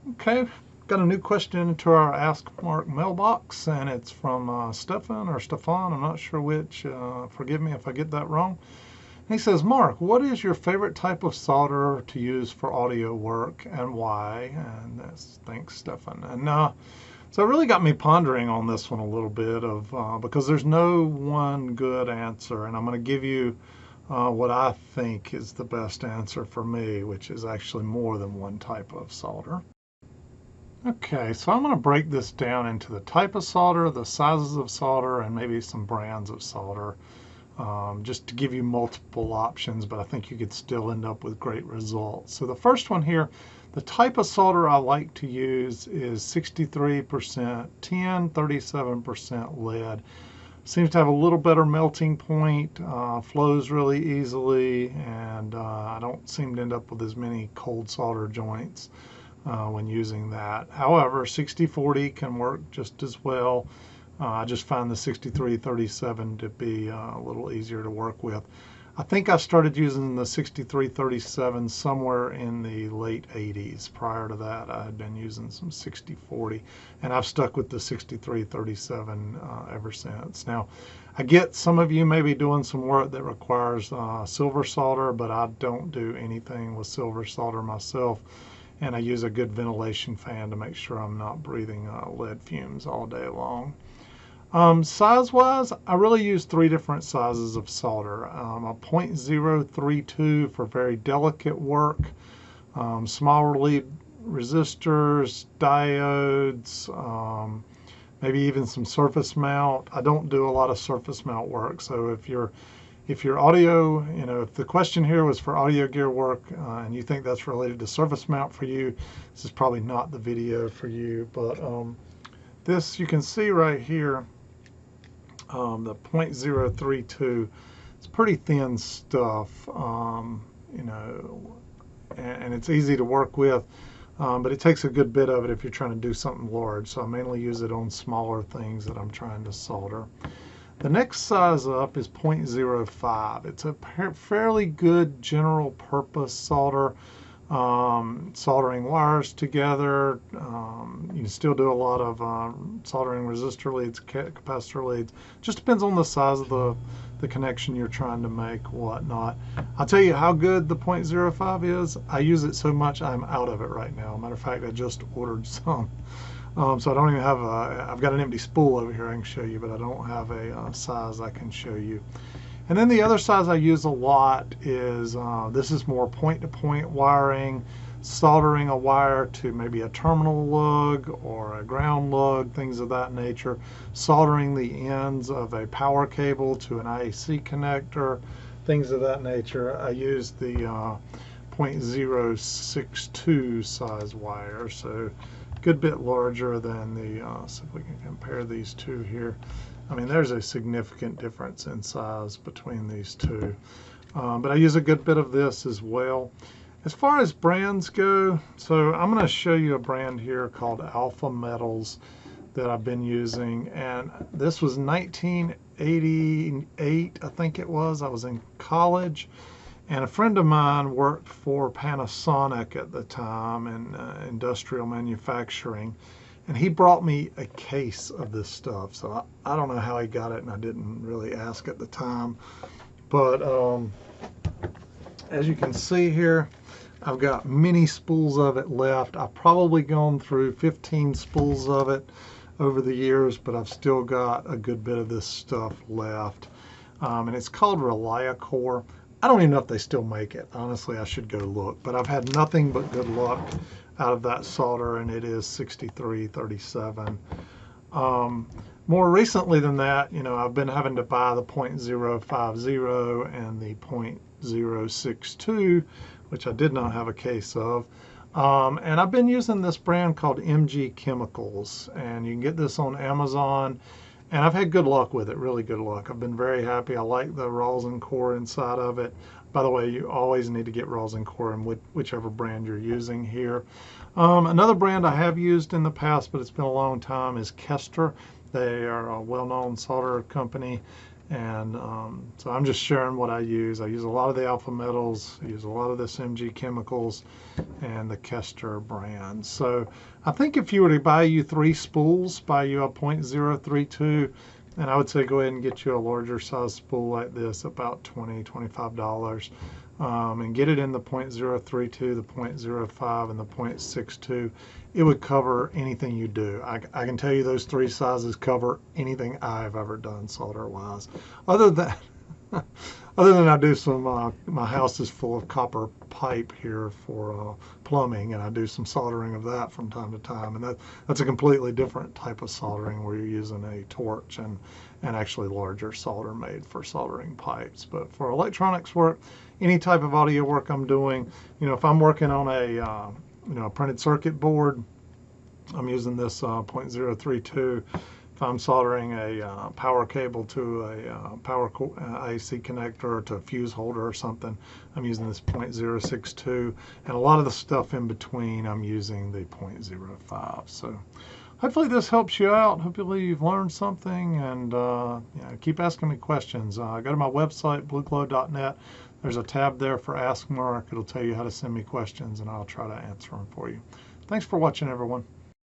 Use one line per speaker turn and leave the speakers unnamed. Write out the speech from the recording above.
Okay, got a new question into our Ask Mark mailbox, and it's from Stefan or Stefan. I'm not sure which. Forgive me if I get that wrong. He says, Mark, what is your favorite type of solder to use for audio work and why? And that's thanks, Stefan. And so it really got me pondering on this one a little bit because there's no one good answer, and I'm going to give you what I think is the best answer for me, which is actually more than one type of solder. Okay, so I'm going to break this down into the type of solder, the sizes of solder, and maybe some brands of solder, just to give you multiple options, but I think you could still end up with great results. So the first one here, the type of solder I like to use is 63% tin, 37% lead. Seems to have a little better melting point, flows really easily, and I don't seem to end up with as many cold solder joints when using that. However, 60-40 can work just as well. I just find the 63-37 to be a little easier to work with. I think I started using the 63-37 somewhere in the late 80s. Prior to that, I had been using some 60-40, and I've stuck with the 63-37 ever since. Now, I get some of you may be doing some work that requires silver solder, but I don't do anything with silver solder myself. And I use a good ventilation fan to make sure I'm not breathing lead fumes all day long. Size-wise, I really use three different sizes of solder. A .032 for very delicate work, smaller lead resistors, diodes, maybe even some surface mount. I don't do a lot of surface mount work, so if your audio, if the question here was for audio gear work and you think that's related to surface mount for you, this is probably not the video for you. But this, you can see right here, the .032, it's pretty thin stuff, and it's easy to work with, but it takes a good bit of it if you're trying to do something large. So I mainly use it on smaller things that I'm trying to solder. The next size up is .05. It's a fairly good general purpose solder, soldering wires together. You can still do a lot of soldering resistor leads, capacitor leads. Just depends on the size of the connection you're trying to make, whatnot. I'll tell you how good the .05 is. I use it so much I'm out of it right now. Matter of fact, I just ordered some. So I don't even have I've got an empty spool over here I can show you, but I don't have a size I can show you. And then the other size I use a lot is, this is more point-to-point wiring, soldering a wire to maybe a terminal lug or a ground lug, things of that nature, soldering the ends of a power cable to an IAC connector, things of that nature. I use the .062 size wire, so good bit larger than the, see if we can compare these two here. I mean, there's a significant difference in size between these two. But I use a good bit of this as well. As far as brands go, so I'm going to show you a brand here called Alpha Metals that I've been using. And this was 1988, I think it was. I was in college. And a friend of mine worked for Panasonic at the time in industrial manufacturing. And he brought me a case of this stuff. So I don't know how he got it, and I didn't really ask at the time. But as you can see here, I've got many spools of it left. I've probably gone through 15 spools of it over the years, but I've still got a good bit of this stuff left. And it's called Reliacore. I don't even know if they still make it. Honestly, I should go look. But I've had nothing but good luck out of that solder, and it is 63-37. More recently than that, I've been having to buy the .050 and the .062, which I did not have a case of. And I've been using this brand called MG Chemicals, and you can get this on Amazon. And I've had good luck with it, really good luck. I've been very happy. I like the rosin core inside of it. By the way, you always need to get rosin core in whichever brand you're using here. Another brand I have used in the past, but it's been a long time, is Kester. They are a well-known solder company. And so I'm just sharing what I use. I use a lot of the alpha metals, I use a lot of this MG chemicals and the Kester brand. So I think if you were to buy you 3 spools, buy you a .032, and I would say go ahead and get you a larger size spool like this, about $20, $25, and get it in the .032, the .05, and the .62. It would cover anything you do. I can tell you those 3 sizes cover anything I've ever done solder-wise. Other than I do some, my house is full of copper pipe here for plumbing, and I do some soldering of that from time to time, and that's a completely different type of soldering where you're using a torch and actually larger solder made for soldering pipes. But for electronics work, any type of audio work I'm doing, if I'm working on a a printed circuit board, I'm using this .032. If I'm soldering a power cable to a power AC connector or to a fuse holder or something, I'm using this .062. And a lot of the stuff in between, I'm using the .05. So hopefully this helps you out. Hopefully you've learned something, and keep asking me questions. Go to my website, blueglow.net. There's a tab there for Ask Mark. It'll tell you how to send me questions, and I'll try to answer them for you. Thanks for watching, everyone.